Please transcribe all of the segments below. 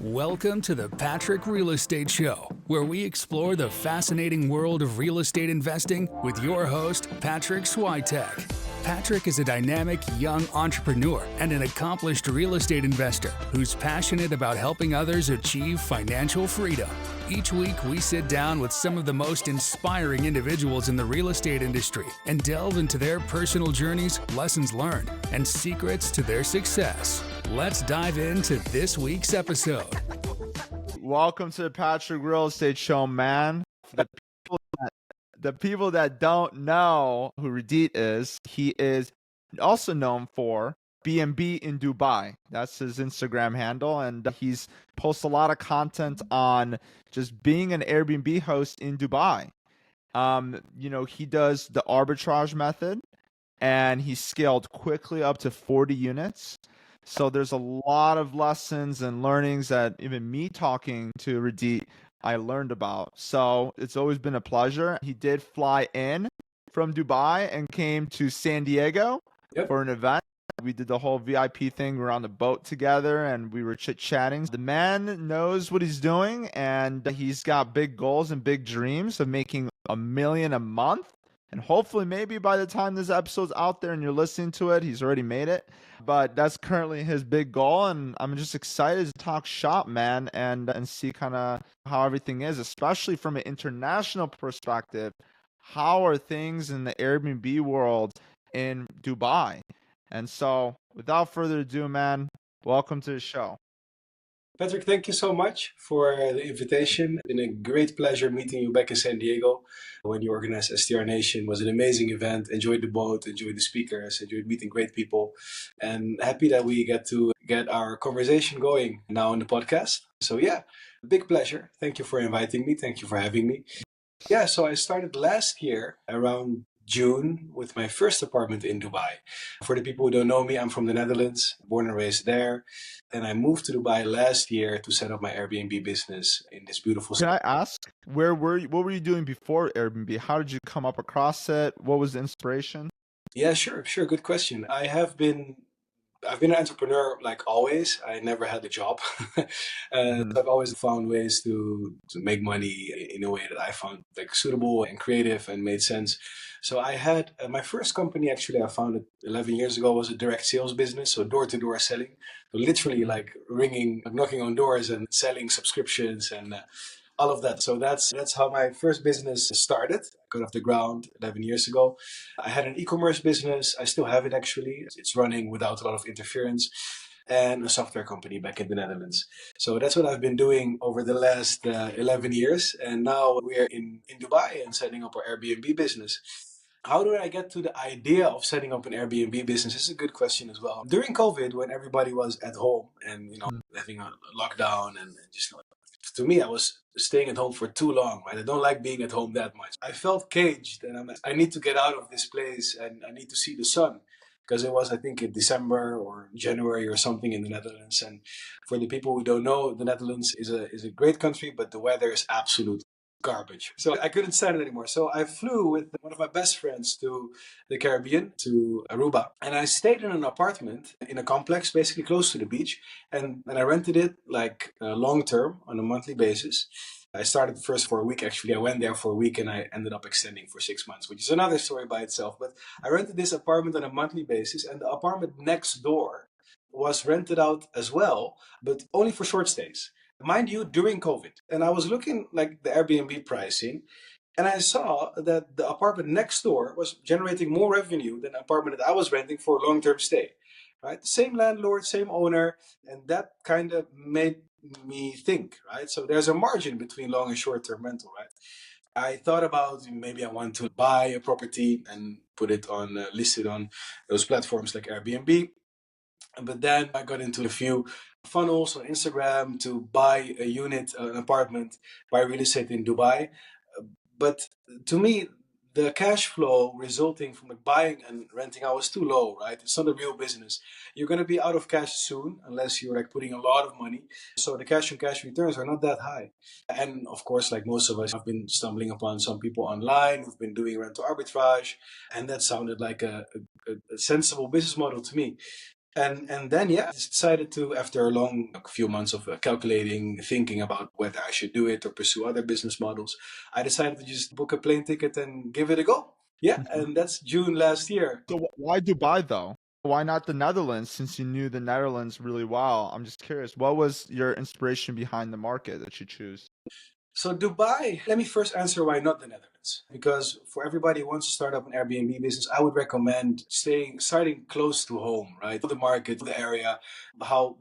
Welcome to the Patrick Real Estate Show, where we explore the fascinating world of real estate investing with your host, Patrick Switek. Patrick is a dynamic young entrepreneur and an accomplished real estate investor who's passionate about helping others achieve financial freedom. Each week, we sit down with some of the most inspiring individuals in the real estate industry and delve into their personal journeys, lessons learned, and secrets to their success. Let's dive into this week's episode. Welcome to the Patrick Real Estate Show, man. The people that don't know who Redeet is, he is also known for B&B in Dubai. That's his Instagram handle, and he's posts a lot of content on just being an Airbnb host in Dubai. He does the arbitrage method, and he scaled quickly up to 40 units. So there's a lot of lessons and learnings that even me talking to Redeet, I learned about. So it's always been a pleasure. He did fly in from Dubai and came to San Diego for an event. We did the whole VIP thing. We were on the boat together and we were chit-chatting. The man knows what he's doing, and he's got big goals and big dreams of making $1 million a month. And hopefully maybe by the time this episode's out there and you're listening to it, he's already made it. But that's currently his big goal. And I'm just excited to talk shop, man, and see kind of how everything is, especially from an international perspective. How are things in the Airbnb world in Dubai? And so without further ado, man, welcome to the show. Patrick, thank you so much for the invitation. It's been a great pleasure meeting you back in San Diego when you organized STR Nation. It was an amazing event. Enjoyed the boat, enjoyed the speakers, enjoyed meeting great people, and happy that we get to get our conversation going now on the podcast. So yeah, big pleasure. Thank you for inviting me. Thank you for having me. Yeah, so I started last year around June with my first apartment in Dubai. For the people who don't know me, I'm from the Netherlands, born and raised there. And I moved to Dubai last year to set up my Airbnb business in this beautiful city. Can I ask, what were you doing before Airbnb? How did you come up across it? What was the inspiration? Yeah, sure. Good question. I've been an entrepreneur like always. I never had a job. I've always found ways to make money in a way that I found like suitable and creative and made sense. So I had my first company, actually, I founded 11 years ago, was a direct sales business. So door-to-door selling, so literally like knocking on doors and selling subscriptions and all of that. So that's how my first business started. I got off the ground 11 years ago. I had an e-commerce business. I still have it, actually. It's running without a lot of interference. And a software company back in the Netherlands. So that's what I've been doing over the last 11 years. And now we're in Dubai and setting up our Airbnb business. How did I get to the idea of setting up an Airbnb business? This is a good question as well. During COVID, when everybody was at home and having a lockdown and just to me, I was staying at home for too long, right? I don't like being at home that much. I felt caged and I need to get out of this place and I need to see the sun. Because it was, I think, in December or January or something in the Netherlands. And for the people who don't know, the Netherlands is a great country, but the weather is absolute garbage. So I couldn't stand it anymore. So I flew with one of my best friends to the Caribbean, to Aruba. And I stayed in an apartment in a complex, basically close to the beach. And I rented it like long term on a monthly basis. I started first for a week, actually. I went there for a week and I ended up extending for 6 months, which is another story by itself. But I rented this apartment on a monthly basis, and the apartment next door was rented out as well, but only for short stays. Mind you, during COVID. And I was looking like the Airbnb pricing, and I saw that the apartment next door was generating more revenue than the apartment that I was renting for a long-term stay. Right? Same landlord, same owner, and that kind of made me think, right? So there's a margin between long and short-term rental, right? I thought about maybe I want to buy a property and put it on, listed on those platforms like Airbnb. But then I got into a few funnels on Instagram to buy a unit, an apartment, buy real estate in Dubai. But to me, the cash flow resulting from buying and renting out was too low, right? It's not a real business. You're going to be out of cash soon unless you're like putting a lot of money. So the cash on cash returns are not that high. And of course, like most of us, I've been stumbling upon some people online who've been doing rental arbitrage. And that sounded like a sensible business model to me. And then I just decided to, after a few months of calculating, thinking about whether I should do it or pursue other business models, I decided to just book a plane ticket and give it a go. Yeah, and that's June last year. So why Dubai though? Why not the Netherlands, since you knew the Netherlands really well? I'm just curious. What was your inspiration behind the market that you choose? So Dubai, let me first answer why not the Netherlands. Because for everybody who wants to start up an Airbnb business, I would recommend starting close to home, right? The market, the area,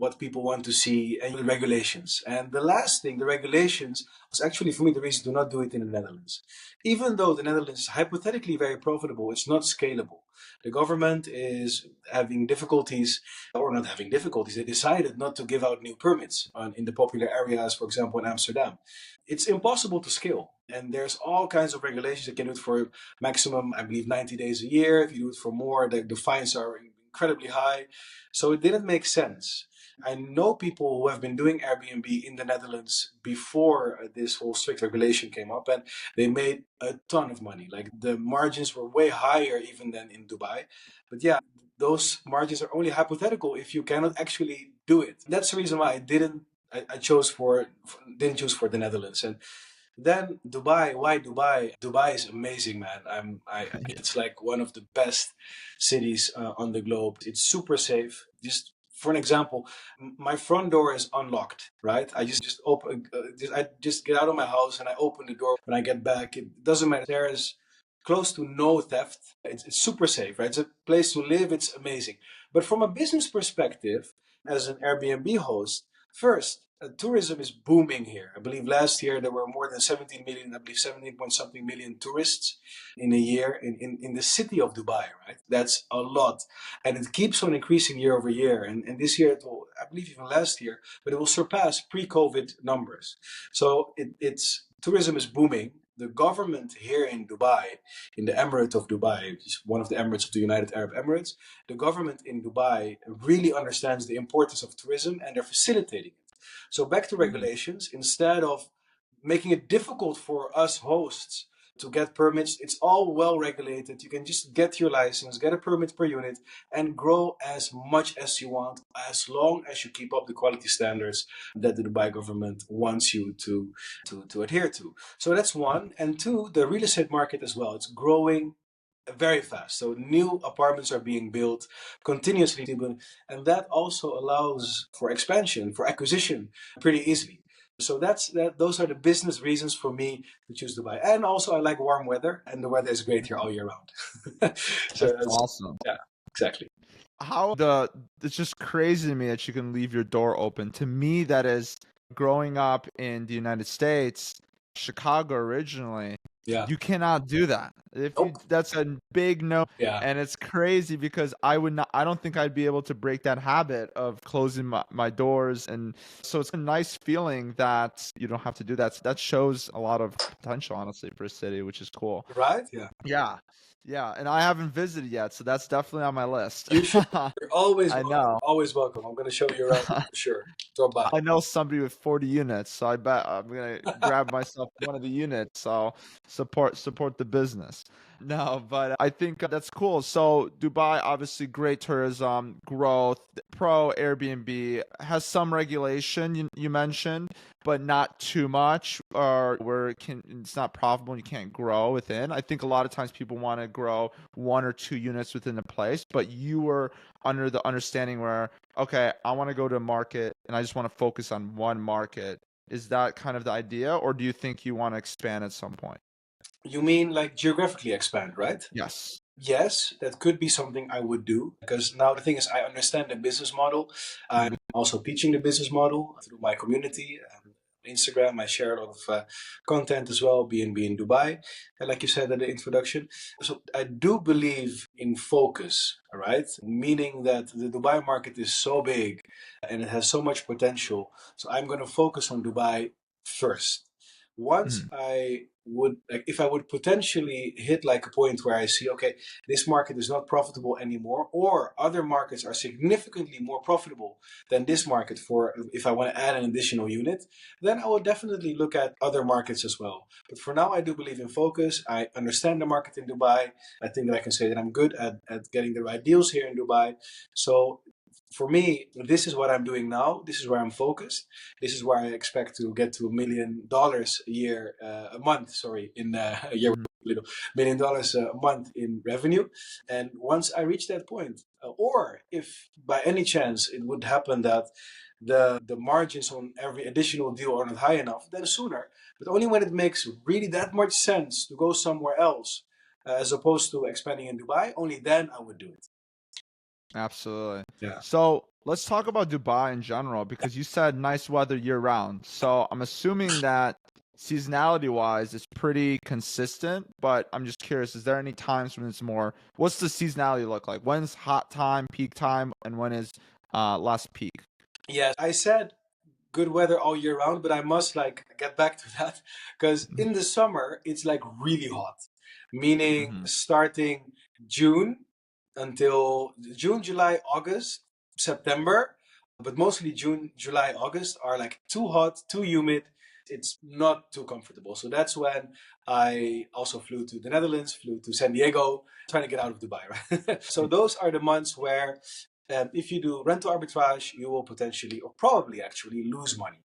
what people want to see, and the regulations. And the last thing, the regulations, was actually for me the reason to not do it in the Netherlands. Even though the Netherlands is hypothetically very profitable, it's not scalable. The government is having difficulties, or not having difficulties. They decided not to give out new permits in the popular areas, for example, in Amsterdam. It's impossible to scale. And there's all kinds of regulations that can do it for maximum, I believe, 90 days a year. If you do it for more, the fines are incredibly high. So it didn't make sense. I know people who have been doing Airbnb in the Netherlands before this whole strict regulation came up, and they made a ton of money. Like the margins were way higher even than in Dubai. But yeah, those margins are only hypothetical if you cannot actually do it. That's the reason why I didn't choose for the Netherlands. And then Dubai. Why Dubai? Dubai is amazing, man. It's like one of the best cities on the globe. It's super safe. Just for an example, my front door is unlocked. Right? I just open. I just get out of my house and I open the door. When I get back, it doesn't matter. There is close to no theft. It's super safe. Right? It's a place to live. It's amazing. But from a business perspective, as an Airbnb host, first, tourism is booming here. I believe last year there were more than 17 million, I believe 17 point something million tourists in a year in the city of Dubai, right? That's a lot. And it keeps on increasing year over year. And this year it will, I believe even last year, but it will surpass pre-COVID numbers. So it's tourism is booming. The government here in Dubai, in the Emirate of Dubai, which is one of the Emirates of the United Arab Emirates, the government in Dubai really understands the importance of tourism and they're facilitating it. So back to regulations, instead of making it difficult for us hosts to get permits, it's all well regulated. You can just get your license, get a permit per unit, and grow as much as you want, as long as you keep up the quality standards that the Dubai government wants you to adhere to. So that's one. And two, the real estate market as well. It's growing very fast. So new apartments are being built continuously, and that also allows for expansion, for acquisition pretty easily. So those are the business reasons for me to choose Dubai. And also I like warm weather, and the weather is great here all year round. So That's awesome. yeah, exactly. It's just crazy to me that you can leave your door open. To me, that is growing up in the United States, Chicago originally. Yeah. You cannot do that. That's a big no. Yeah. And it's crazy because I don't think I'd be able to break that habit of closing my doors. And so it's a nice feeling that you don't have to do that. That shows a lot of potential, honestly, for a city, which is cool. Right? Yeah. Yeah. Yeah. And I haven't visited yet, so that's definitely on my list. You should. You're always I welcome. know. Always welcome. I'm going to show you around for sure. Drop by. I know somebody with 40 units, so I bet I'm gonna grab myself one of the units. So support the business. No, but I think that's cool. So Dubai, obviously great tourism, growth, pro Airbnb has some regulation you mentioned, but not too much, or where it's not profitable and you can't grow within. I think a lot of times people want to grow 1 or 2 units within a place, but you were under the understanding where, okay, I want to go to a market and I just want to focus on one market. Is that kind of the idea, or do you think you want to expand at some point? You mean like geographically expand, right? Yes. Yes, that could be something I would do, because now the thing is I understand the business model. I'm also teaching the business model through my community. Instagram, I share a lot of content as well, BNB in Dubai, and like you said in the introduction. So I do believe in focus, right? Meaning that the Dubai market is so big and it has so much potential. So I'm going to focus on Dubai first. Once if I would potentially hit like a point where I see, okay, this market is not profitable anymore, or other markets are significantly more profitable than this market if I want to add an additional unit, then I will definitely look at other markets as well. But for now, I do believe in focus. I understand the market in Dubai. I think that I can say that I'm good at getting the right deals here in Dubai. So for me, this is what I'm doing now. This is where I'm focused. This is where I expect to get to $1 million a year, a month. Sorry, in a year, little $1 million a month in revenue. And once I reach that point, or if by any chance it would happen that the margins on every additional deal are not high enough, then sooner. But only when it makes really that much sense to go somewhere else, as opposed to expanding in Dubai. Only then I would do it. Absolutely. Yeah. So let's talk about Dubai in general, because you said nice weather year round. So I'm assuming that seasonality wise, it's pretty consistent, but I'm just curious, is there any times when it's more, what's the seasonality look like? When's hot time, peak time, and when is less peak? Yes, I said good weather all year round, but I must like get back to that because in the summer it's like really hot, meaning Mhm. starting June until June, July, August, September, but mostly June, July, August are like too hot, too humid. It's not too comfortable. So that's when I also flew to the Netherlands, flew to San Diego, trying to get out of Dubai, right? So those are the months where if you do rental arbitrage, you will potentially or probably actually lose money.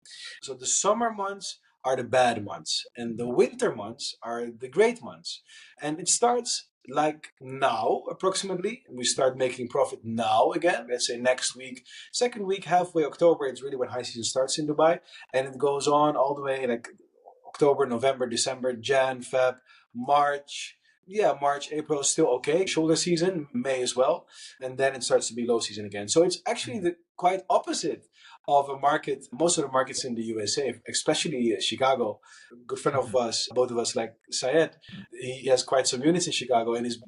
So the summer months are the bad months, and the winter months are the great months. And it starts like now, approximately. We start making profit now again. Let's say next week, second week, halfway October, it's really when high season starts in Dubai, and it goes on all the way like October, November, December, Jan, Feb, March. Yeah, March, April is still okay. Shoulder season, May as well. And then it starts to be low season again. So it's actually the quite opposite of a market, most of the markets in the USA, especially Chicago. A good friend of us, both of us, like Syed, he has quite some units in Chicago and he's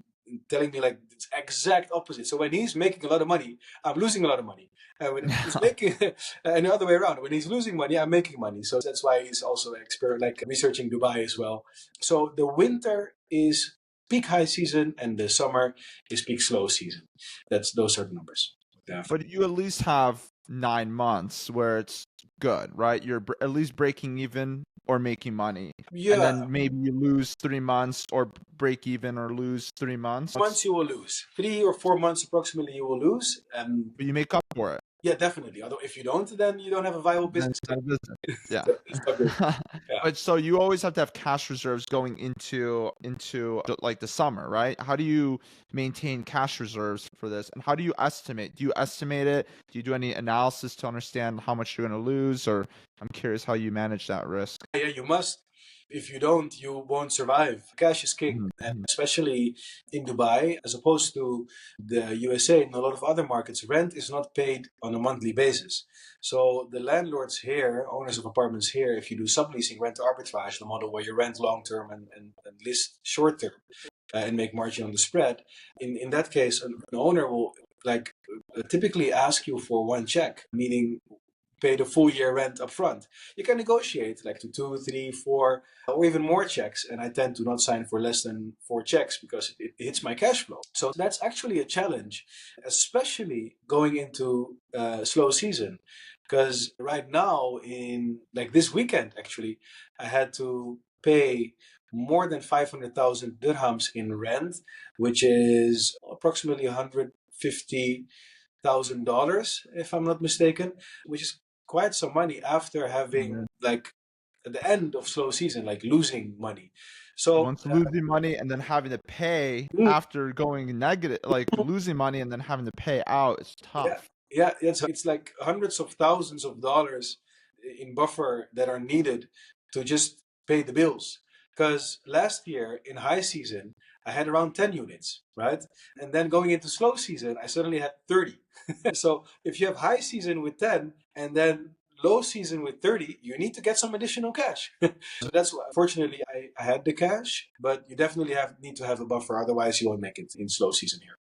telling me like it's exact opposite. So when he's making a lot of money, I'm losing a lot of money. And when he's making, and the other way around, when he's losing money, I'm making money. So that's why he's also like researching Dubai as well. So the winter is peak high season and the summer is peak slow season. Those are the numbers. Yeah. But you at least have 9 months where it's good, right? You're at least breaking even or making money. And Yeah. then maybe you lose 3 months or break even or lose 3 months. Months you will lose. 3 or 4 months approximately you will lose. And But you make up for it. yeah, definitely. Although if you don't, then you don't have a viable Then business. it's not a business. Yeah. It's not good. Yeah. But so you always have to have cash reserves going into like the summer, right? How do you maintain cash reserves for this? And how do you estimate? Do you estimate it? Do you do any analysis to understand how much you're going to lose? Or I'm curious how you manage that risk. Yeah, you must. If you don't, you won't survive. Cash is king, and especially in Dubai, as opposed to the USA and a lot of other markets, rent is not paid on a monthly basis. So the landlords here, owners of apartments here, if you do subleasing, rent arbitrage, the model where you rent long term and list short term and make margin on the spread, in that case, an owner will like typically ask you for one check, meaning pay the full year rent up front. You can negotiate like to 2, 3, 4, or even more checks. And I tend to not sign for less than 4 checks because it hits my cash flow. So that's actually a challenge, especially going into slow season. Because right now, in like this weekend, actually, I had to pay more than 500,000 dirhams in rent, which is approximately $150,000, if I'm not mistaken, which is quite some money after having like at the end of slow season, like losing money. So Once losing money and then having to pay after going negative, like losing money and then having to pay out, it's tough. yeah, it's like hundreds of thousands of dollars in buffer that are needed to just pay the bills. Because last year in high season, I had around 10 units, right? And then going into slow season, I suddenly had 30. So if you have high season with 10 and then low season with 30, you need to get some additional cash. So that's why, fortunately, I had the cash, but you definitely need to have a buffer. Otherwise, you won't make it in slow season here.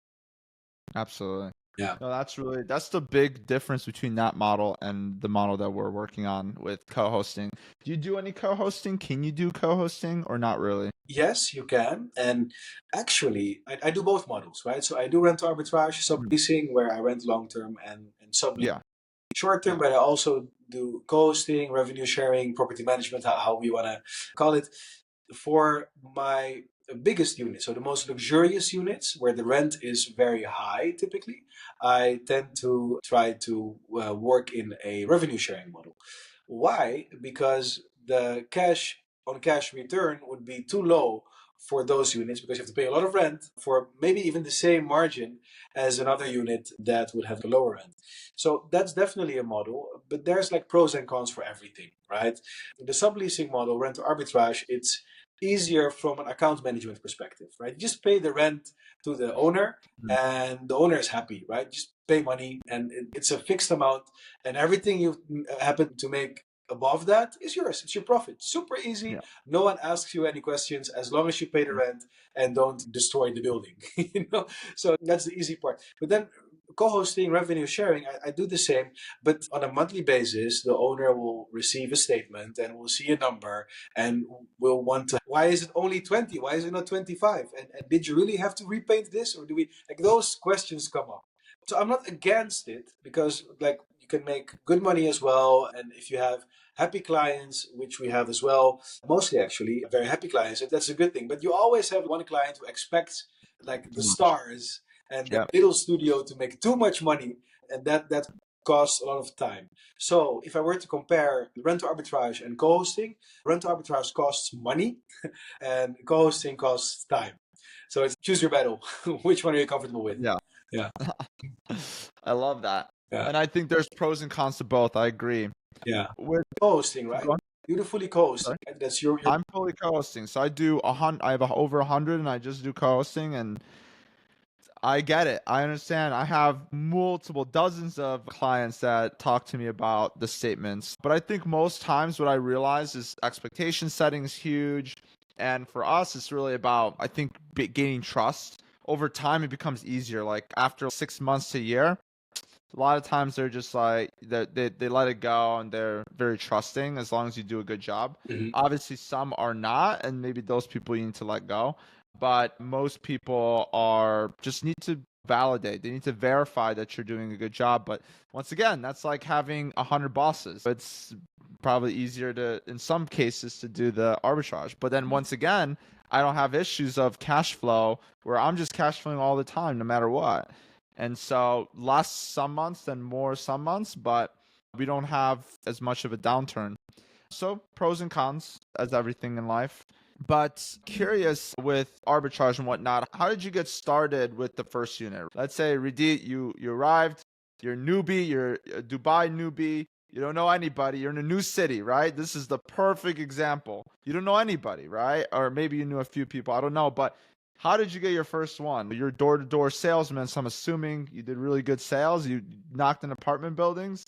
Absolutely. Yeah. No, that's the big difference between that model and the model that we're working on with co-hosting. Do you do any co-hosting? Can you do co-hosting or not really? Yes, you can. And actually, I do both models, right? So I do rent arbitrage, subleasing, where I rent long term and sublease Yeah. short term, but I also do co-hosting, revenue sharing, property management, how we want to call it. For my biggest units, so the most luxurious units where the rent is very high typically, I tend to try to work in a revenue sharing model. Why? Because the cash on cash return would be too low for those units because you have to pay a lot of rent for maybe even the same margin as another unit that would have a lower rent. So that's definitely a model, but there's like pros and cons for everything, right? The subleasing model, rent arbitrage, it's easier from an account management perspective, right? You just pay the rent to the owner and the owner is happy, right? Just pay money and it's a fixed amount and everything you happen to make above that is yours. It's your profit. Super easy. Yeah. No one asks you any questions as long as you pay the rent and don't destroy the building. So that's the easy part. But then co-hosting, revenue sharing, I do the same, but on a monthly basis, the owner will receive a statement and will see a number and will want to, why is it only 20? Why is it not 25? And did you really have to repaint this? Or do we, like those questions come up. So I'm not against it because like you can make good money as well. And if you have happy clients, which we have as well, mostly actually very happy clients, that's a good thing. But you always have one client who expects like the stars and the little studio to make too much money, and that costs a lot of time. So if I were to compare rental arbitrage and co-hosting, rental arbitrage costs money and co-hosting costs time. So it's choose your battle. Which one are you comfortable with? Yeah. Yeah. I love that. Yeah. And I think there's pros and cons to both. I agree. Yeah. With Co-hosting, right? You're fully co-hosting. Right? That's your I'm fully co-hosting. So I do I have over 100 and I just do co-hosting and I get it. I understand. I have multiple dozens of clients that talk to me about the statements. But I think most times what I realize is expectation setting is huge. And for us, it's really about, I think, gaining trust. Over time, it becomes easier. Like after 6 months to a year, a lot of times they're just like, they let it go and they're very trusting as long as you do a good job. Obviously, some are not. And maybe those people you need to let go. But most people are just need to validate. They need to verify that you're doing a good job. But once again, that's like having 100 bosses. It's probably easier to, in some cases, to do the arbitrage. But then once again, I don't have issues of cash flow where I'm just cash flowing all the time, no matter what. And so less some months than more some months, but we don't have as much of a downturn. So pros and cons as everything in life. But curious with arbitrage and whatnot, how did you get started with the first unit? Let's say, Redeet, you arrived, you're a newbie, you're a Dubai newbie, you don't know anybody, you're in a new city, right? This is the perfect example. You don't know anybody, right? Or maybe you knew a few people, I don't know. But how did you get your first one? You're door-to-door salesman, so I'm assuming you did really good sales. You knocked in apartment buildings.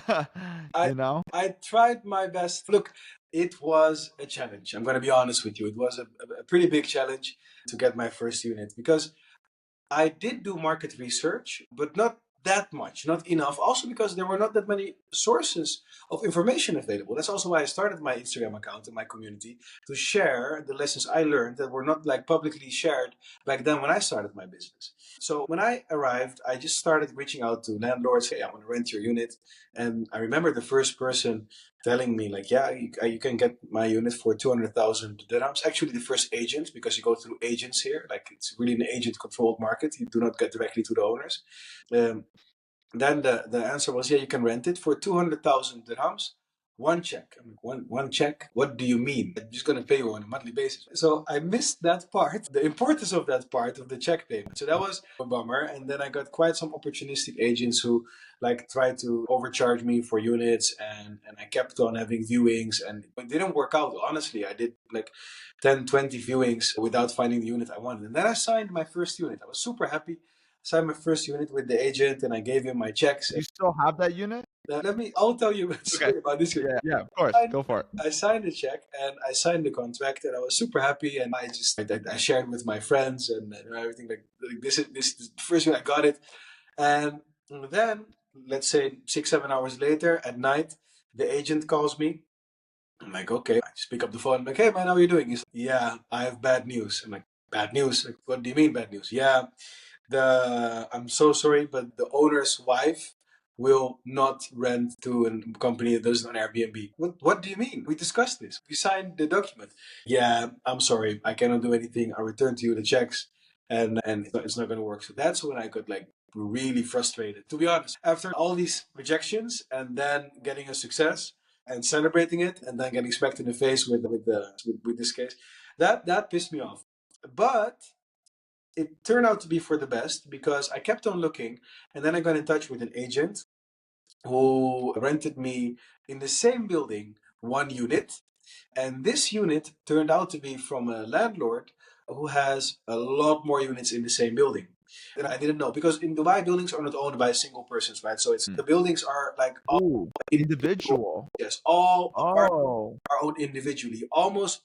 I tried my best. Look, it was a challenge. I'm going to be honest with you. It was a pretty big challenge to get my first unit because I did do market research, but not that much, not enough. Also because there were not that many sources of information available. That's also why I started my Instagram account in my community to share the lessons I learned that were not like publicly shared back then when I started my business. So when I arrived, I just started reaching out to landlords. Hey, I want to rent your unit. And I remember the first person telling me like, yeah, you can get my unit for 200,000 dirhams. Actually, the first agent, because you go through agents here, like it's really an agent-controlled market. You do not get directly to the owners. Then the answer was, yeah, you can rent it for 200,000 dirhams. One check. I'm like, one check? What do you mean? I'm just going to pay you on a monthly basis. So I missed that part, the importance of that part of the check payment. So that was a bummer. And then I got quite some opportunistic agents who like tried to overcharge me for units. And I kept on having viewings and it didn't work out. Honestly, I did like 10, 20 viewings without finding the unit I wanted. And then I signed my first unit. I was super happy. Signed my first unit with the agent and I gave him my checks. You still have that unit? I'll tell you a story about this unit. Yeah, of course. Go for it. I signed the check and I signed the contract and I was super happy and I shared with my friends and everything like this is the first one I got it. And then let's say 6-7 hours later at night, the agent calls me. I'm like, okay. I just pick up the phone. I'm like, hey man, how are you doing? He's like, yeah, I have bad news. I'm like, bad news? Like, what do you mean bad news? Yeah. I'm so sorry, but the owner's wife will not rent to a company that does it on Airbnb. What do you mean? We discussed this. We signed the document. Yeah, I'm sorry. I cannot do anything. I'll return to you the checks and it's not going to work. So that's when I got like really frustrated, to be honest. After all these rejections and then getting a success and celebrating it and then getting smacked in the face with this case, that pissed me off. But it turned out to be for the best because I kept on looking, and then I got in touch with an agent who rented me in the same building one unit. And this unit turned out to be from a landlord who has a lot more units in the same building. And I didn't know because in Dubai, buildings are not owned by single persons, right? So it's the buildings are like all individual. Yes, all Oh. are owned individually. Almost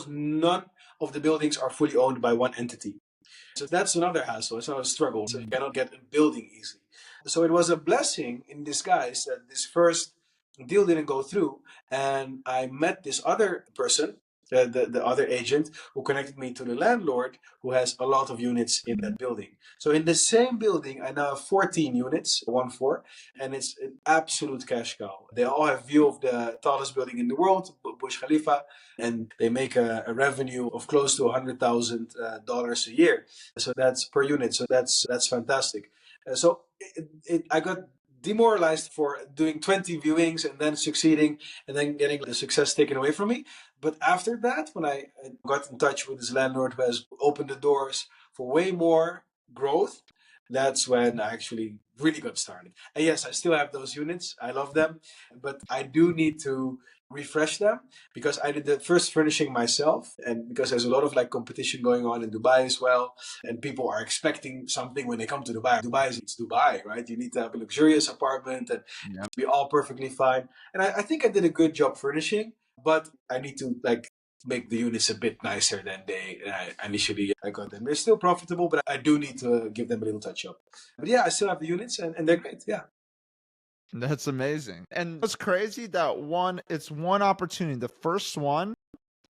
none of the buildings are fully owned by one entity. So that's another hassle. It's not a struggle. So you cannot get a building easily. So it was a blessing in disguise that this first deal didn't go through. And I met this other person, the other agent, who connected me to the landlord who has a lot of units in that building. So in the same building, I now have 14 units, 1 floor, and it's an absolute cash cow. They all have view of the tallest building in the world, Burj Khalifa, and they make a revenue of close to $100,000 a year. So that's per unit. So that's fantastic. So I got demoralized for doing 20 viewings and then succeeding and then getting the success taken away from me. But after that, when I got in touch with this landlord who has opened the doors for way more growth, that's when I actually really got started. And yes, I still have those units. I love them, but I do need to refresh them because I did the first furnishing myself, and because there's a lot of like competition going on in Dubai as well, and people are expecting something when they come to Dubai. It's Dubai, right? You need to have a luxurious apartment and be all perfectly fine. And I think I did a good job furnishing, but I need to like make the units a bit nicer than they initially I got them. They're still profitable, but I do need to give them a little touch up. But yeah, I still have the units and they're great. Yeah. That's amazing. And it's crazy that it's one opportunity. The first one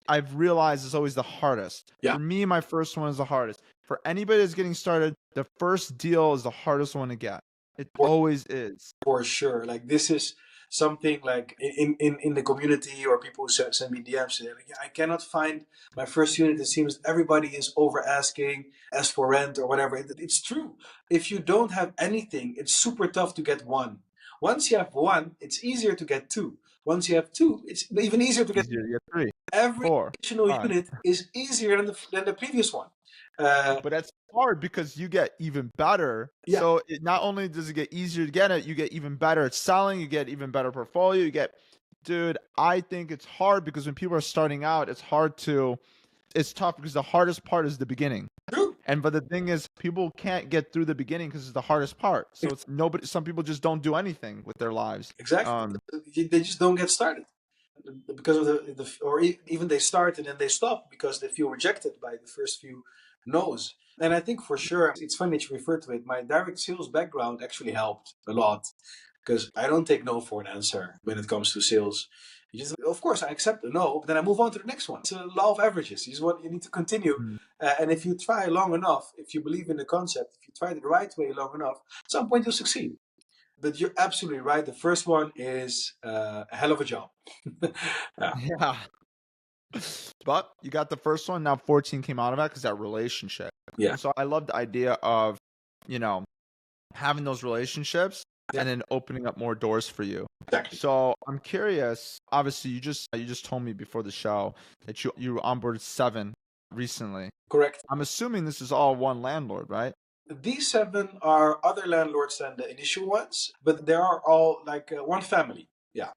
I've realized is always the hardest. Yeah. For me, my first one is the hardest. For anybody that's getting started, the first deal is the hardest one to get. It always is. For sure. Like this is something like in the community or people who send me DMs. Like, yeah, I cannot find my first unit. It seems everybody is over asking, ask for rent or whatever. It's true. If you don't have anything, it's super tough to get one. Once you have one, it's easier to get two. Once you have two, it's even easier to get three. Every 4, additional 5. unit is easier than the previous one. But that's hard because you get even better. Yeah. So not only does it get easier to get it, you get even better at selling, you get even better portfolio, dude, I think it's hard because when people are starting out, it's tough because the hardest part is the beginning. True. But the thing is, people can't get through the beginning because it's the hardest part. So some people just don't do anything with their lives. Exactly. They just don't get started because of or even they start and then they stop because they feel rejected by the first few no's. And I think for sure, it's funny that you refer to it. My direct sales background actually helped a lot because I don't take no for an answer when it comes to sales. Of course, I accept a no, but then I move on to the next one. It's a law of averages. You need to continue. And if you try long enough, if you believe in the concept, if you try it the right way long enough, at some point you'll succeed. But you're absolutely right. The first one is a hell of a job. Yeah. But you got the first one. Now 14 came out of that because that relationship. Yeah. And so I love the idea of, having those relationships and then opening up more doors for you. Exactly. So I'm curious. Obviously, you just told me before the show that you onboarded 7 recently. Correct. I'm assuming this is all one landlord, right? These 7 are other landlords than the initial ones, but they are all like one family. Yeah.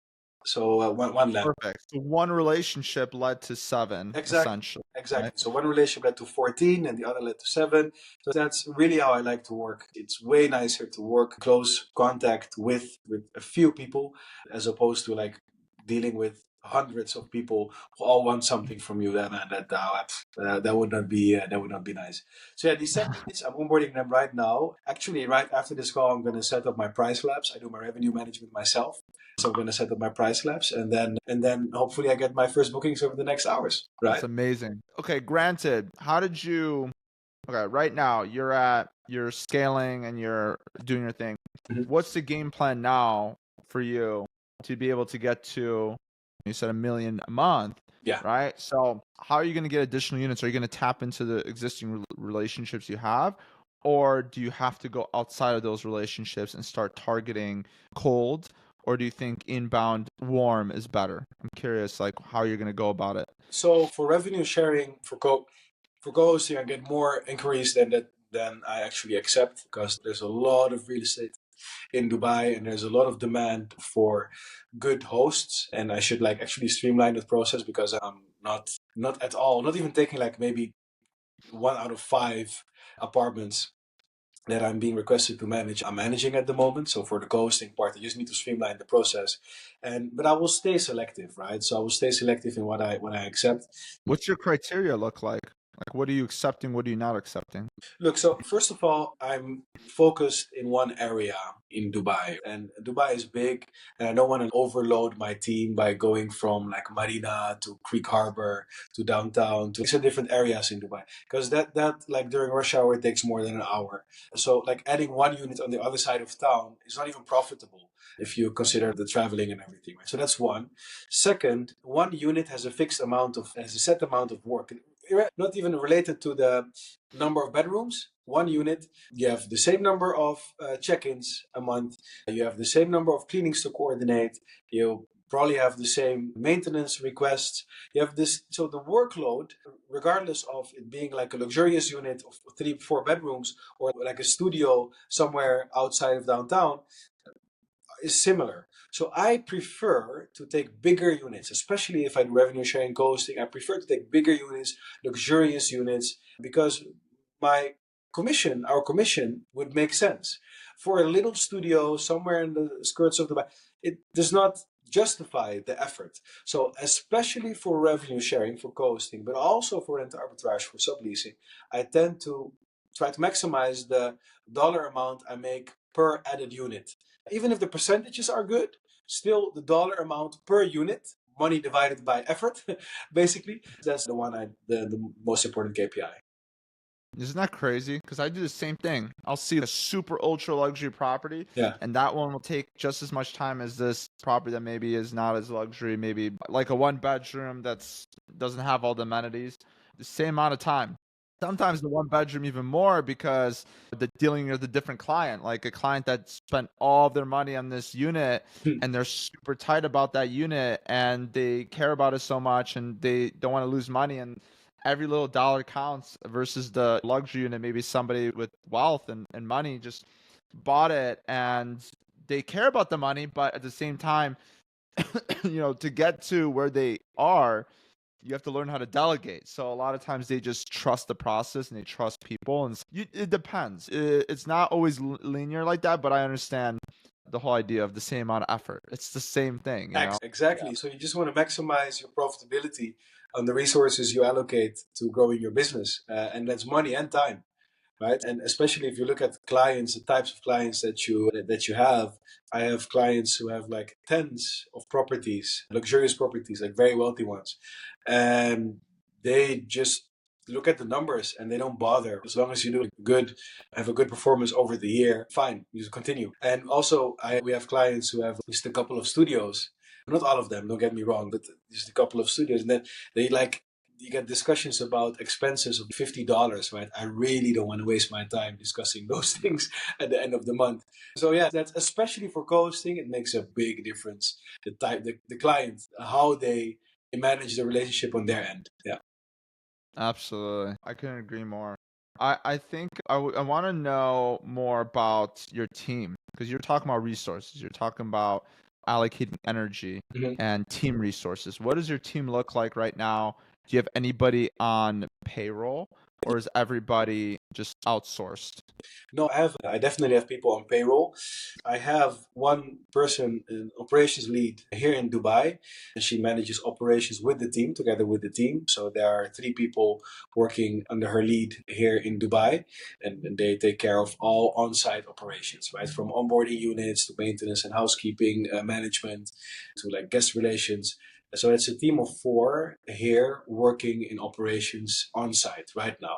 So one landlord. Perfect. So one relationship led to 7, essentially. Exactly. Right? So one relationship led to 14 and the other led to 7. So that's really how I like to work. It's way nicer to work close contact with a few people as opposed to like dealing with hundreds of people who all want something from you. That would not be nice. So yeah, these 7 units, I'm onboarding them right now. Actually, right after this call, I'm going to set up my price labs. I do my revenue management myself. So I'm going to set up my price labs and then hopefully I get my first bookings over the next hours. Right? That's amazing. Okay, granted, right now you're at you're scaling and you're doing your thing. Mhm. What's the game plan now for you to be able to get to, you said $1 million a month, Yeah. right? So how are you going to get additional units? Are you going to tap into the existing relationships you have? Or do you have to go outside of those relationships and start targeting cold? Or do you think inbound warm is better? I'm curious, like, how you're going to go about it. So for revenue sharing, for co-hosting, I get more inquiries than I actually accept, because there's a lot of real estate in Dubai and there's a lot of demand for good hosts, and I should like actually streamline the process, because I'm not at all, not even taking like maybe 1 out of 5 apartments that I'm being requested to manage, I'm managing at the moment. So for the co-hosting part, I just need to streamline the process, but I will stay selective, right? So I will stay selective in what I accept. What's your criteria look like? Like, what are you accepting? What are you not accepting? Look, so first of all, I'm focused in one area in Dubai, and Dubai is big, and I don't want to overload my team by going from like Marina to Creek Harbor to downtown to different areas in Dubai, because that like during rush hour it takes more than an hour. So like adding one unit on the other side of town is not even profitable if you consider the traveling and everything. Right? So that's one. Second, one unit has a set amount of work, not even related to the number of bedrooms. One unit, you have the same number of check-ins a month, you have the same number of cleanings to coordinate, you probably have the same maintenance requests, you have this. So the workload, regardless of it being like a luxurious unit of 3-4 bedrooms or like a studio somewhere outside of downtown, is similar. So I prefer to take bigger units, especially if I do revenue sharing co-hosting. I prefer to take bigger units, luxurious units, because our commission would make sense. For a little studio somewhere in the skirts of Dubai, it does not justify the effort. So especially for revenue sharing, for co-hosting, but also for rent arbitrage, for subleasing, I tend to try to maximize the dollar amount I make per added unit. Even if the percentages are good, still the dollar amount per unit, money divided by effort, basically, that's the most important KPI. Isn't that crazy? Because I do the same thing. I'll see a super ultra luxury property, Yeah. and that one will take just as much time as this property that maybe is not as luxury, maybe like a 1 bedroom that's doesn't have all the amenities. The same amount of time. Sometimes the 1 bedroom even more, because the dealing with a different client, like a client that spent all of their money on this unit and they're super tight about that unit and they care about it so much and they don't want to lose money, and every little dollar counts, versus the luxury unit. Maybe somebody with wealth and money just bought it and they care about the money, but at the same time, to get to where they are, you have to learn how to delegate. So a lot of times they just trust the process and they trust people, and it depends. It's not always linear like that, but I understand the whole idea of the same amount of effort. It's the same thing. Exactly. Yeah. So you just want to maximize your profitability on the resources you allocate to growing your business, and that's money and time, right? And especially if you look at clients, the types of clients that you have. I have clients who have like tens of properties, luxurious properties, like very wealthy ones, and they just look at the numbers and they don't bother. As long as you have a good performance over the year, fine, you just continue. And also, we have clients who have just a couple of studios. Not all of them, don't get me wrong, but just a couple of studios, and then they like, you get discussions about expenses of $50, right? I really don't want to waste my time discussing those things at the end of the month. So yeah, that's especially for co-hosting, it makes a big difference. The client, how they manage the relationship on their end. Yeah. Absolutely. I couldn't agree more. I think I want to know more about your team, because you're talking about resources. You're talking about allocating energy Mhm. and team resources. What does your team look like right now? Do you have anybody on payroll, or is everybody just outsourced? No, I definitely have people on payroll. I have one person, an operations lead here in Dubai, and she manages operations with the team, together with the team. So there are 3 people working under her lead here in Dubai, and they take care of all on-site operations, right? From onboarding units to maintenance and housekeeping, management, to like guest relations. So it's a team of 4 here working in operations on site right now.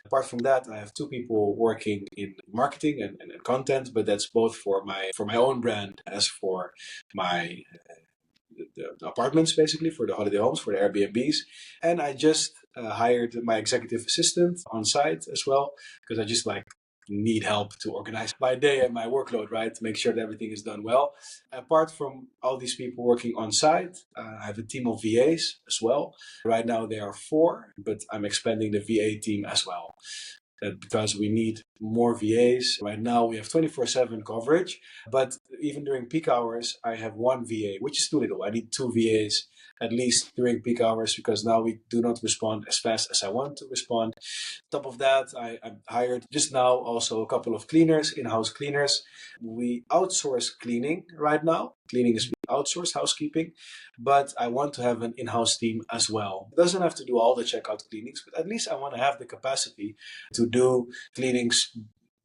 Apart from that, I have 2 people working in marketing and content, but that's both for my own brand as for my the apartments, basically, for the holiday homes, for the Airbnbs. And I just hired my executive assistant on site as well, because I just need help to organize my day and my workload, right? To make sure that everything is done well. Apart from all these people working on site, I have a team of VAs as well. Right now there are 4, but I'm expanding the VA team as well. Because we need more VAs. Right now we have 24/7 coverage, but even during peak hours, I have 1 VA, which is too little. I need 2 VAs at least during peak hours, because now we do not respond as fast as I want to respond. Top of that, I hired just now also a couple of cleaners, in-house cleaners. We outsource cleaning right now. Cleaning is outsourced, housekeeping, but I want to have an in-house team as well. It doesn't have to do all the checkout cleanings, but at least I want to have the capacity to do cleanings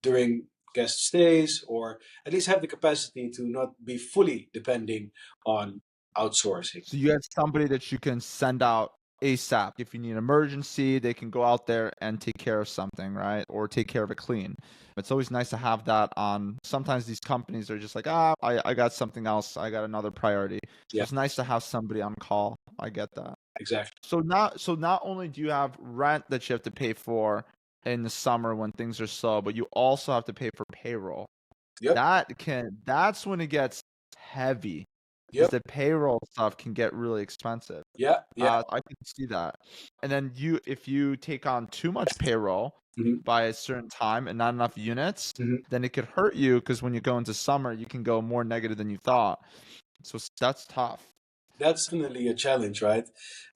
during guest stays, or at least have the capacity to not be fully depending on outsourcing. So you have somebody that you can send out ASAP. If you need an emergency, they can go out there and take care of something, right? Or take care of a clean. It's always nice to have that on. Sometimes these companies are just like, I got something else. I got another priority. So it's nice to have somebody on call. I get that. Exactly. So not only do you have rent that you have to pay for in the summer when things are slow, but you also have to pay for payroll. Yep. That's when it gets heavy. Yep. The payroll stuff can get really expensive. Yeah. I can see that. And then if you take on too much payroll by a certain time and not enough units, then it could hurt you, because when you go into summer, you can go more negative than you thought. So that's tough. That's definitely a challenge, right?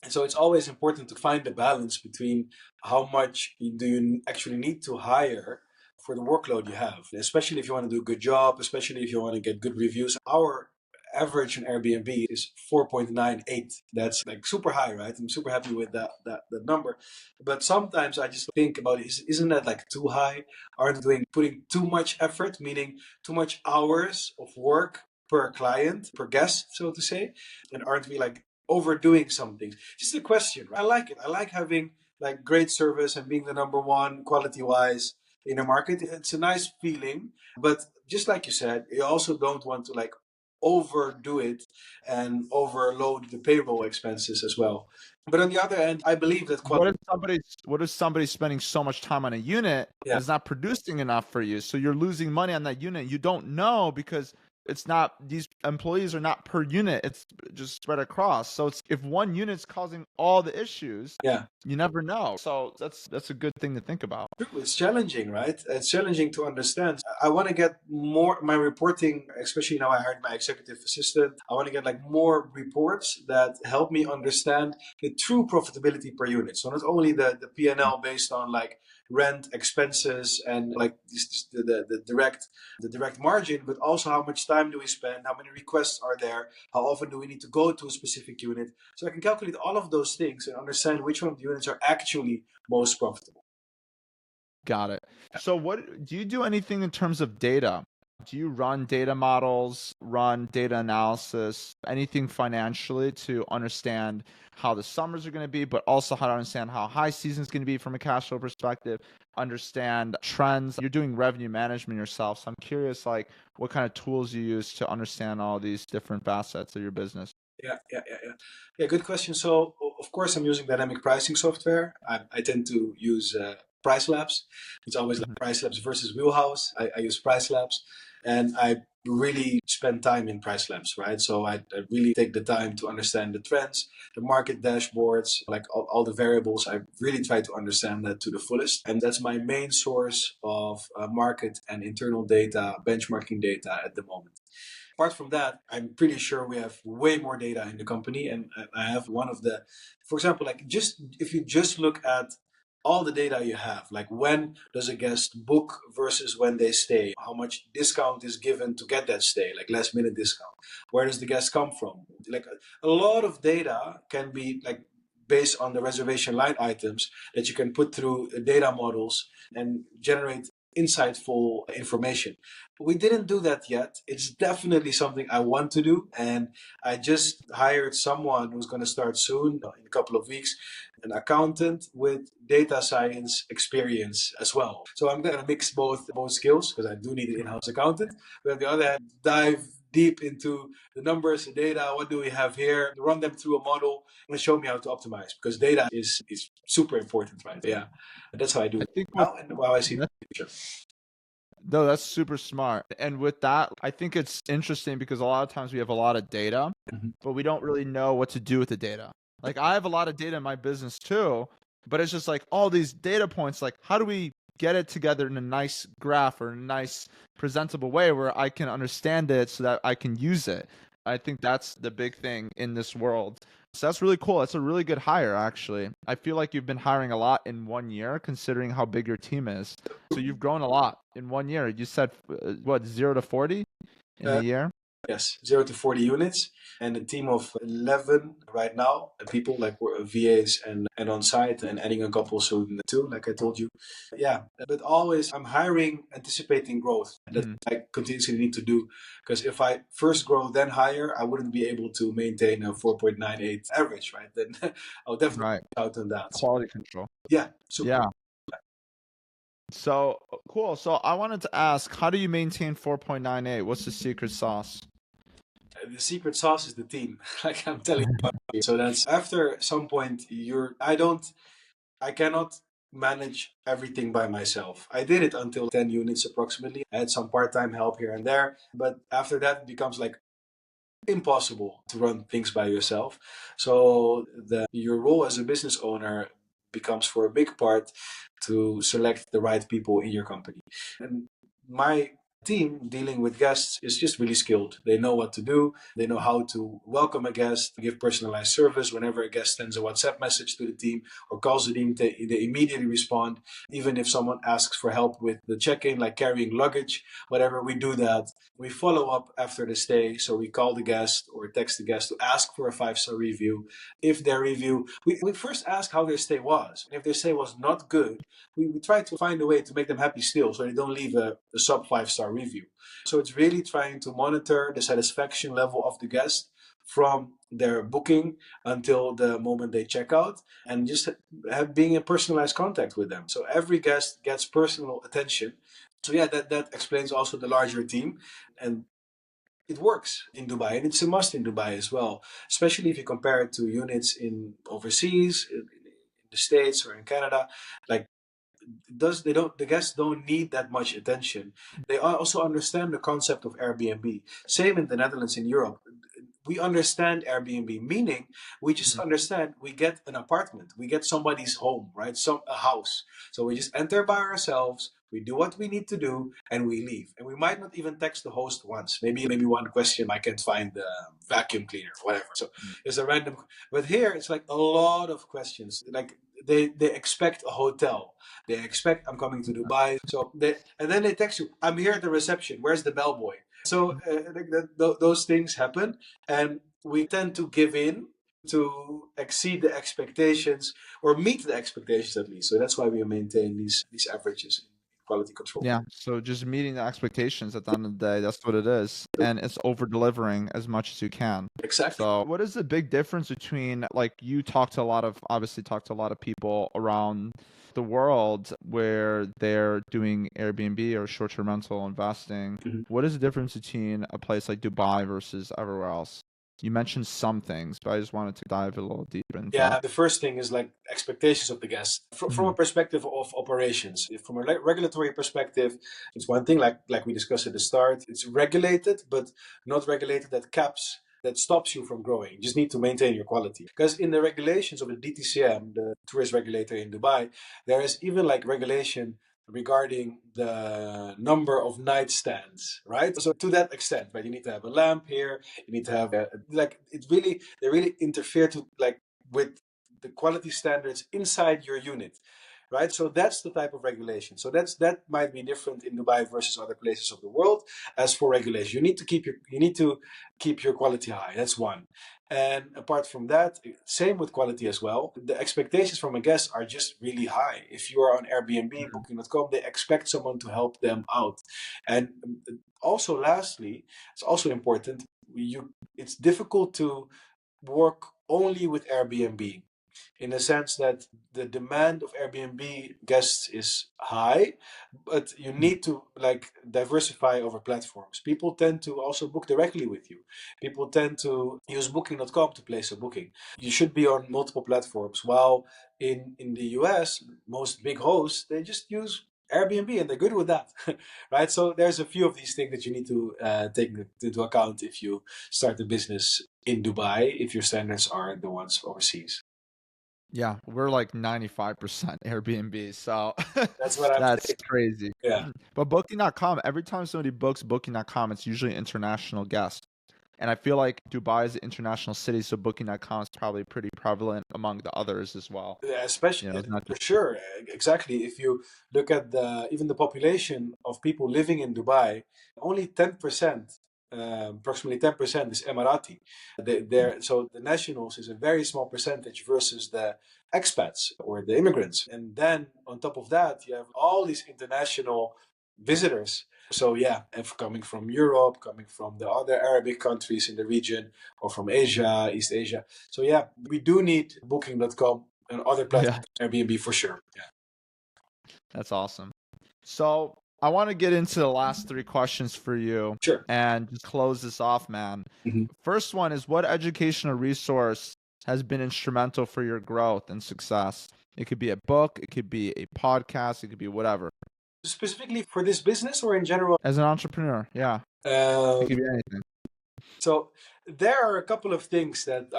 And so it's always important to find the balance between how much do you actually need to hire for the workload you have, especially if you want to do a good job, especially if you want to get good reviews. Our average on Airbnb is 4.98. That's super high, right? I'm super happy with that number. But sometimes I just think about, isn't that too high? Aren't putting too much effort, meaning too much hours of work per client, per guest, so to say? And aren't we overdoing something? Just a question. I like it. I like having great service and being the number one quality wise in a market. It's a nice feeling, but just like you said, you also don't want to overdo it and overload the payroll expenses as well. But on the other hand, I believe that what if somebody's spending so much time on a unit and it's not producing enough for you? So you're losing money on that unit. You don't know, because it's not, these employees are not per unit, it's just spread across. So if one unit's causing all the issues, you never know. So that's a good thing to think about. It's challenging, right? It's challenging to understand. I want to get more my reporting, especially now I hired my executive assistant. I want to get more reports that help me understand the true profitability per unit. So not only the P&L based on rent, expenses, and the direct margin, but also how much time do we spend, how many requests are there, how often do we need to go to a specific unit. So I can calculate all of those things and understand which one of the units are actually most profitable. Got it. So what do you do anything in terms of data? Do you run data models, run data analysis, anything financially to understand how the summers are going to be, but also how to understand how high season is going to be from a cash flow perspective, understand trends? You're doing revenue management yourself. So I'm curious, what kind of tools you use to understand all these different facets of your business. Yeah, good question. So, of course, I'm using dynamic pricing software. I tend to use Price Labs. It's always Price Labs versus Wheelhouse. I use Price Labs, and I really spend time in Price Labs, right? So I really take the time to understand the trends, the market dashboards, all the variables. I really try to understand that to the fullest. And that's my main source of market and internal data, benchmarking data at the moment. Apart from that, I'm pretty sure we have way more data in the company. And I have one of the, for example, if you just look at all the data you have, when does a guest book versus when they stay, how much discount is given to get that stay, last minute discount, where does the guest come from? A lot of data can be based on the reservation line items that you can put through data models and generate insightful information. We didn't do that yet. It's definitely something I want to do. And I just hired someone who's going to start soon, in a couple of weeks, an accountant with data science experience as well. So I'm going to mix both skills because I do need an in-house accountant. But on the other hand, dive deep into the numbers, the data, what do we have here, run them through a model and show me how to optimize because data is super important, right? Yeah, that's how I do I it think now and how I see the future. no, that's super smart. And with that, I think it's interesting because a lot of times we have a lot of data, but we don't really know what to do with the data. Like I have a lot of data in my business too, but it's just like all these data points, like how do we get it together in a nice graph or a nice presentable way where I can understand it so that I can use it? I think that's the big thing in this world. So that's really cool. That's a really good hire, actually. I feel like you've been hiring a lot in 1 year, considering how big your team is. So you've grown a lot in 1 year. You said, what, 0 to 40 in a year? Yes, 0 to 40 units and a team of 11 right now. People like we're VAs and on site and adding a couple soon too, like I told you. Yeah, but always I'm hiring, anticipating growth. That I continuously need to do because if I first grow then hire, I wouldn't be able to maintain a 4.98 average, right? Then I'll definitely out on that. Quality control. Yeah, super. Yeah. So cool. So I wanted to ask, how do you maintain 4.98? What's the secret sauce? The secret sauce is the team. Like I'm telling you. So that's after some point I cannot manage everything by myself. I did it until 10 units approximately. I had some part-time help here and there, but after that it becomes like impossible to run things by yourself. So your role as a business owner becomes for a big part to select the right people in your company. And my team dealing with guests is just really skilled. They know what to do. They know how to welcome a guest, give personalized service. Whenever a guest sends a WhatsApp message to the team or calls the team, they immediately respond. Even if someone asks for help with the check-in, like carrying luggage, whatever, we do that. We follow up after the stay. So we call the guest or text the guest to ask for a 5-star review. If their review, we first ask how their stay was. And if their stay was not good, we try to find a way to make them happy still so they don't leave a sub 5-star review. So it's really trying to monitor the satisfaction level of the guest from their booking until the moment they check out and just being in personalized contact with them. So every guest gets personal attention. So yeah, that explains also the larger team. And it works in Dubai, and it's a must in Dubai as well, especially if you compare it to units in overseas, in the States or in Canada. Like the guests don't need that much attention. They also understand the concept of Airbnb. Same in the Netherlands, in Europe. We understand Airbnb, meaning we just understand we get an apartment, we get somebody's home, right? A house. So we just enter by ourselves, we do what we need to do, and we leave. And we might not even text the host once. Maybe one question, I can't find the vacuum cleaner, whatever. So it's a random. But here it's like a lot of questions. Like they expect a hotel. They expect I'm coming to Dubai. And then they text you, I'm here at the reception. Where's the bellboy? So those things happen, and we tend to give in to exceed the expectations or meet the expectations at least. So that's why we maintain these averages in quality control. Yeah. So just meeting the expectations at the end of the day, that's what it is. And it's over delivering as much as you can. Exactly. So what is the big difference between, like, you obviously talk to a lot of people around the world where they're doing Airbnb or short-term rental investing. What is the difference between a place like Dubai versus everywhere else? You mentioned some things, but I just wanted to dive a little deeper into that. The first thing is like expectations of the guest from a perspective of operations. From a regulatory perspective, it's one thing like we discussed at the start. It's regulated, but not regulated that stops you from growing. You just need to maintain your quality. Because in the regulations of the DTCM, the tourist regulator in Dubai, there is even like regulation regarding the number of nightstands, right? So to that extent, right, you need to have a lamp here, you need to have they really interfere with the quality standards inside your unit, right? So that's the type of regulation. So that might be different in Dubai versus other places of the world. As for regulation, you need to keep your quality high. That's one. And apart from that, same with quality as well. The expectations from a guest are just really high. If you are on Airbnb, Booking.com, they expect someone to help them out. And also, lastly, it's also important. It's difficult to work only with Airbnb, in the sense that the demand of Airbnb guests is high, but you need to like diversify over platforms. People tend to also book directly with you. People tend to use booking.com to place a booking. You should be on multiple platforms. While in the US, most big hosts, they just use Airbnb and they're good with that, right? So there's a few of these things that you need to take into account if you start a business in Dubai, if your standards are the ones overseas. Yeah, we're like 95% Airbnb, so That's what I'm that's saying. crazy. Yeah. But Booking.com, every time somebody books Booking.com, it's usually international guests. And I feel like Dubai is an international city, so Booking.com is probably pretty prevalent among the others as well. Yeah, especially It's not for just sure, exactly. If you look at even the population of people living in Dubai, only 10%, approximately 10% is Emirati. So the nationals is a very small percentage versus the expats or the immigrants. And then on top of that, you have all these international visitors. So yeah, if coming from Europe, coming from the other Arabic countries in the region, or from Asia, East Asia. So yeah, we do need Booking.com and other platforms, yeah, Airbnb for sure. Yeah. that's awesome. So I want to get into the last three questions for you Sure. and just close this off, man. Mhm. First one is, what educational resource has been instrumental for your growth and success? It could be a book, it could be a podcast, it could be whatever. Specifically for this business or in general? As an entrepreneur, yeah, it could be anything. So there are a couple of things that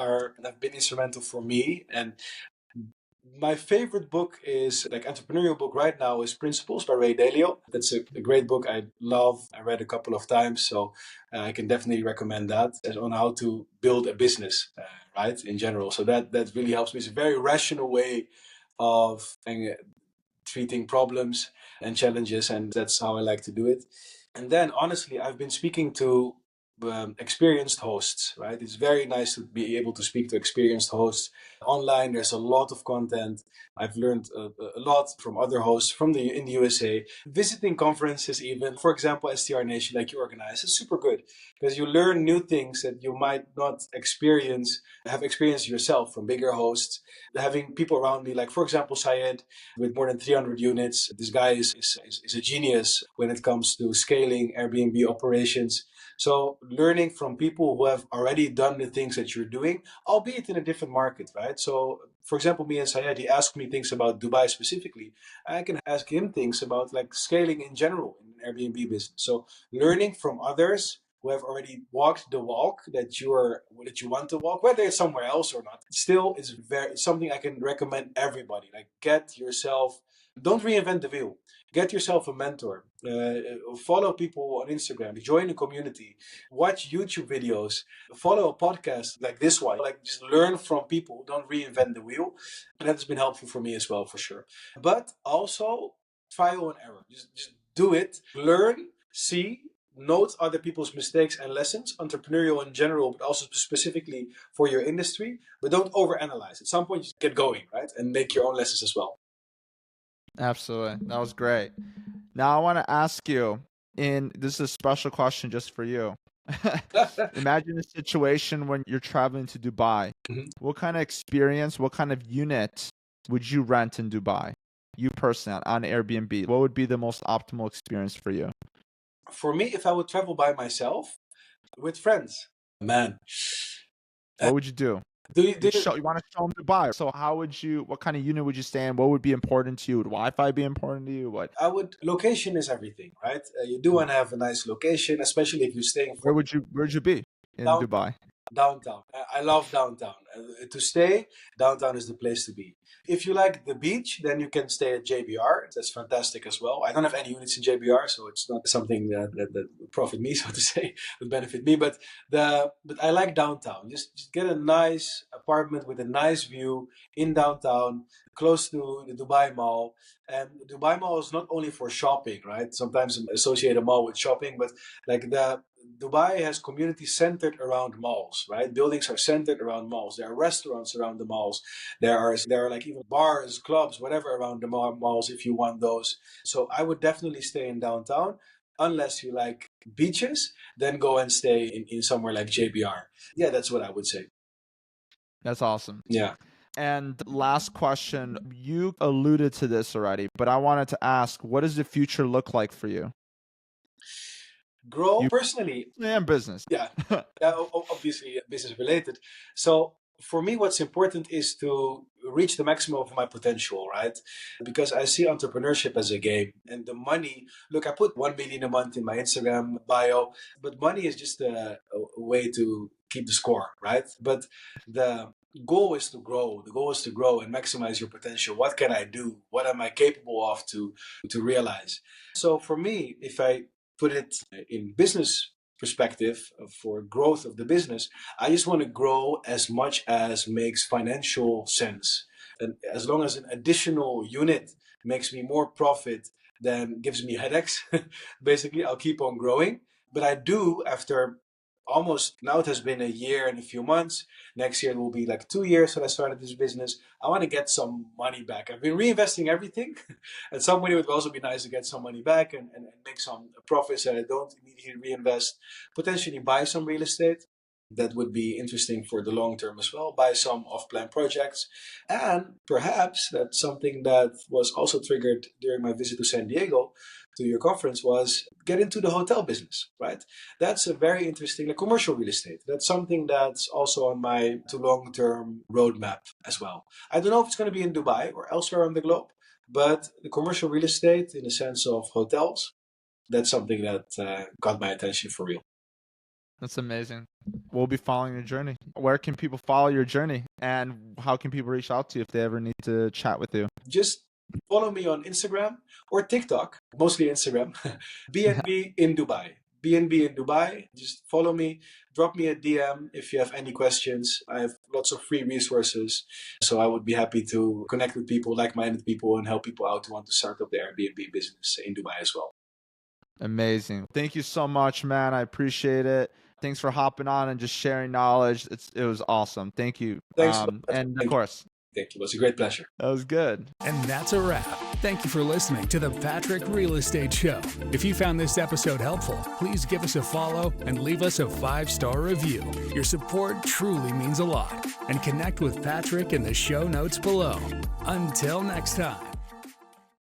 have been instrumental for me, and my favorite book is like entrepreneurial book right now is Principles by Ray Dalio. That's a great book. I love. I read a couple of times, so I can definitely recommend that as on how to build a business, right? In general, so that really helps me. It's a very rational way of treating problems and challenges, and that's how I like to do it. And then, honestly, I've been speaking to experienced hosts, right? It's very nice to be able to speak to experienced hosts online. There's a lot of content. I've learned a lot from other hosts in the USA. Visiting conferences, even for example, STR Nation, like you organize, is super good because you learn new things that you might not have experienced yourself from bigger hosts. Having people around me, like for example, Syed, with more than 300 units. This guy is a genius when it comes to scaling Airbnb operations. So learning from people who have already done the things that you're doing, albeit in a different market, right? So for example, me and Syed, he asked me things about Dubai specifically. I can ask him things about like scaling in general in Airbnb business. So learning from others who have already walked the walk that you want to walk, whether it's somewhere else or not, still is something I can recommend everybody. Like don't reinvent the wheel. Get yourself a mentor. Follow people on Instagram. Join a community. Watch YouTube videos. Follow a podcast like this one. Like just learn from people. Don't reinvent the wheel. And that's been helpful for me as well, for sure. But also trial and error. Just do it. Learn. See. Note other people's mistakes and lessons, entrepreneurial in general, but also specifically for your industry. But don't overanalyze. At some point, just get going, right, and make your own lessons as well. Absolutely. That was great. Now I want to ask you, this is a special question just for you. Imagine a situation when you're traveling to Dubai. Mhm. What kind of experience, what kind of unit would you rent in Dubai? You personally on Airbnb. What would be the most optimal experience for you? For me, if I would travel by myself with friends, man, What would you do? do you You want to show them Dubai. So what kind of unit would you stay in? What would be important to you? Would Wi-Fi be important to you? location is everything, right? You do want to have a nice location, especially if you're staying Where'd you be in down, Dubai? downtown. I love downtown. To stay, downtown is the place to be. If you like the beach, then you can stay at JBR. That's fantastic as well. I don't have any units in JBR, so it's not something that would profit me, so to say, would benefit me. But I like downtown. Just get a nice apartment with a nice view in downtown, close to the Dubai Mall. And Dubai Mall is not only for shopping, right? Sometimes associate a mall with shopping, but like Dubai has communities centered around malls, right? Buildings are centered around malls. There are restaurants around the malls. There are like even bars, clubs, whatever around the malls if you want those. So I would definitely stay in downtown. Unless you like beaches, then go and stay in somewhere like JBR. Yeah, that's what I would say. That's awesome. Yeah. And last question, you alluded to this already, but I wanted to ask, what does the future look like for you? Grow personally. And business. Yeah, obviously business related. So for me, what's important is to reach the maximum of my potential, right? Because I see entrepreneurship as a game, and the money, look, I put 1 million a month in my Instagram bio, but money is just a way to keep the score, right? But the goal is to grow. The goal is to grow and maximize your potential. What can I do? What am I capable of to realize? So for me, if I put it in business perspective for growth of the business, I just want to grow as much as makes financial sense. And as long as an additional unit makes me more profit than gives me headaches, basically, I'll keep on growing. But I do, after almost, now it has been a year and a few months. Next year it will be like 2 years that I started this business. I want to get some money back. I've been reinvesting everything. At some point it would also be nice to get some money back and make some profits that I don't immediately reinvest. Potentially buy some real estate. That would be interesting for the long term as well. Buy some off-plan projects. And perhaps that's something that was also triggered during my visit to San Diego, to your conference, was get into the hotel business, right? That's a very interesting, like commercial real estate. That's something that's also on my to long-term roadmap as well. I don't know if it's going to be in Dubai or elsewhere on the globe, but the commercial real estate in the sense of hotels, that's something that got my attention for real. That's amazing. We'll be following your journey. Where can people follow your journey, and how can people reach out to you if they ever need to chat with you? Just follow me on Instagram or TikTok, mostly Instagram. BNB in Dubai. BNB in Dubai. Just follow me. Drop me a DM if you have any questions. I have lots of free resources. So I would be happy to connect with people, like-minded people, and help people out who want to start up their Airbnb business in Dubai as well. Amazing. Thank you so much, man. I appreciate it. Thanks for hopping on and just sharing knowledge. It was awesome. Thank you. Thanks. And of course. Thank you. It was a great pleasure. That was good. And that's a wrap. Thank you for listening to the Patrick Real Estate Show. If you found this episode helpful, please give us a follow and leave us a 5-star review. Your support truly means a lot. And connect with Patrick in the show notes below. Until next time.